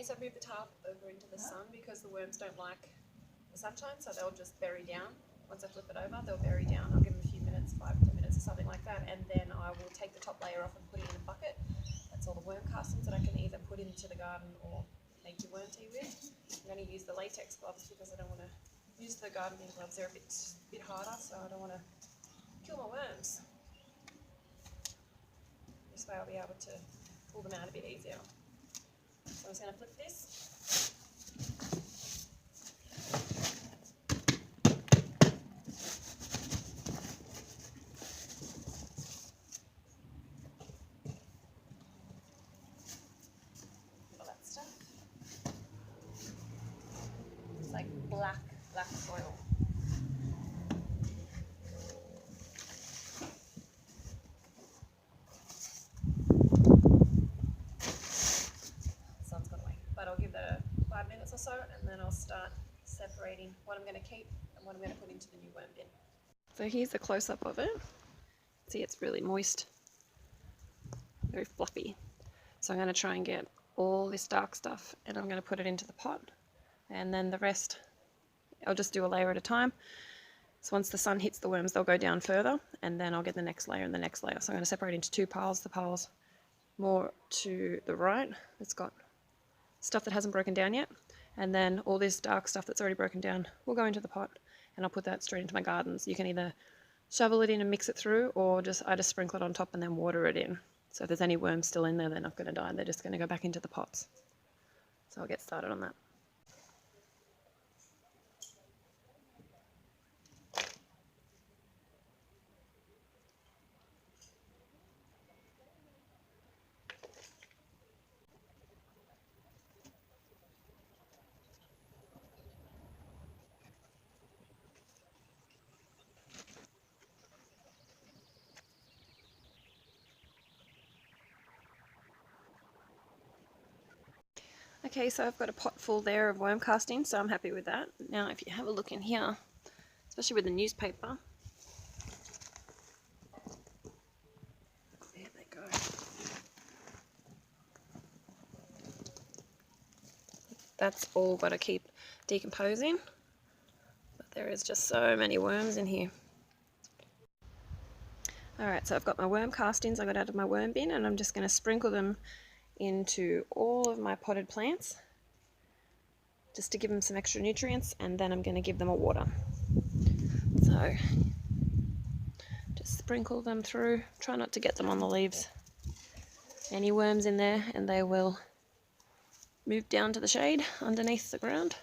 case I've moved the tarp over into the sun because the worms don't like the sunshine, so they'll just bury down. Once I flip it over, they'll bury down. I'll give them a few minutes, 5-10 minutes or something like that, and then I will take the top layer off and put it in a bucket. That's all the worm castings that I can either put into the garden or make your worm tea with. I'm going to use the latex gloves because I don't want to use the gardening gloves. They're a bit harder, so I don't want to kill my worms. This way I'll be able to pull them out a bit easier. So I'm just going to flip this. All that stuff. It's like black soil. Sun's gone away, but I'll give that 5 minutes or so, and then I'll start separating what I'm going to keep and what I'm going to put into the new worm bin. So here's a close-up of it. See, it's really moist, very fluffy. So I'm going to try and get all this dark stuff and I'm going to put it into the pot, and then the rest I'll just do a layer at a time. So once the sun hits the worms, they'll go down further, and then I'll get the next layer and the next layer. So I'm going to separate into two piles. The piles more to the right, it's got stuff that hasn't broken down yet, and then all this dark stuff that's already broken down will go into the pot, and I'll put that straight into my gardens. You can either shovel it in and mix it through, or I just sprinkle it on top and then water it in. So if there's any worms still in there, they're not going to die. They're just going to go back into the pots. So I'll get started on that. Okay, so I've got a pot full there of worm castings, so I'm happy with that. Now if you have a look in here, especially with the newspaper, there they go. That's all got to keep decomposing, but there is just so many worms in here. Alright, so I've got my worm castings I got out of my worm bin, and I'm just going to sprinkle them into all of my potted plants just to give them some extra nutrients, and then I'm going to give them a water. So just sprinkle them through, try not to get them on the leaves. Any worms in there and they will move down to the shade underneath the ground.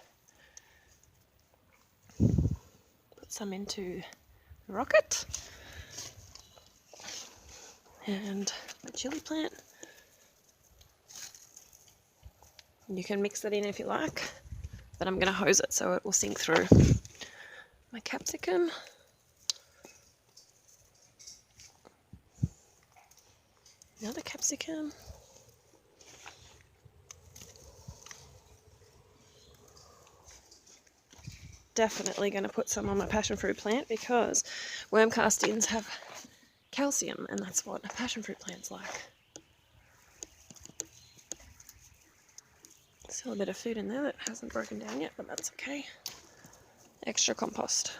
Put some into the rocket and the chili plant. You can mix that in if you like, but I'm going to hose it so it will sink through. My capsicum. Another capsicum. Definitely going to put some on my passion fruit plant because worm castings have calcium, and that's what a passion fruit plant's like. Still a bit of food in there that hasn't broken down yet, but that's okay. Extra compost.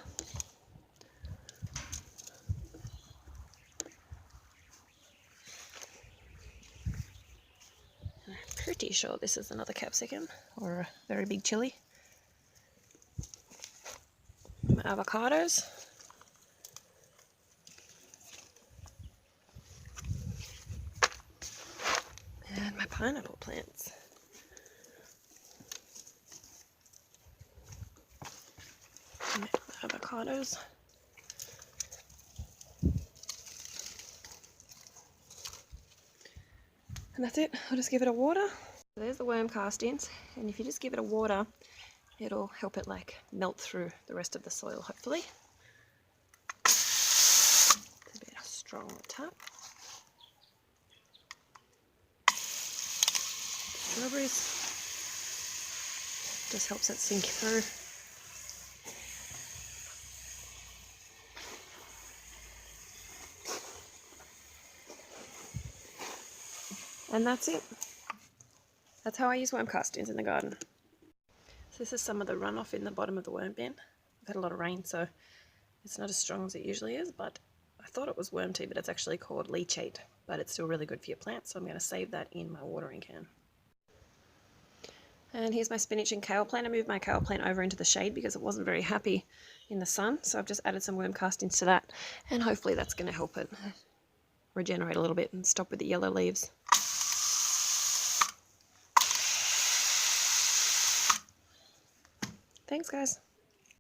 I'm pretty sure this is another capsicum or a very big chili. My avocados. And my pineapple plants. And the avocados. And that's it. I'll just give it a water. There's the worm castings, and if you just give it a water, it'll help it like melt through the rest of the soil, hopefully. It's a bit strong tap. Strawberries. Just helps it sink through. And that's it. That's how I use worm castings in the garden. So this is some of the runoff in the bottom of the worm bin. We've had a lot of rain, so it's not as strong as it usually is, but I thought it was worm tea, but it's actually called leachate, but it's still really good for your plants, so I'm going to save that in my watering can. And here's my spinach and kale plant. I moved my kale plant over into the shade because it wasn't very happy in the sun, so I've just added some worm castings to that, and hopefully that's going to help it regenerate a little bit and stop with the yellow leaves. Thanks, guys.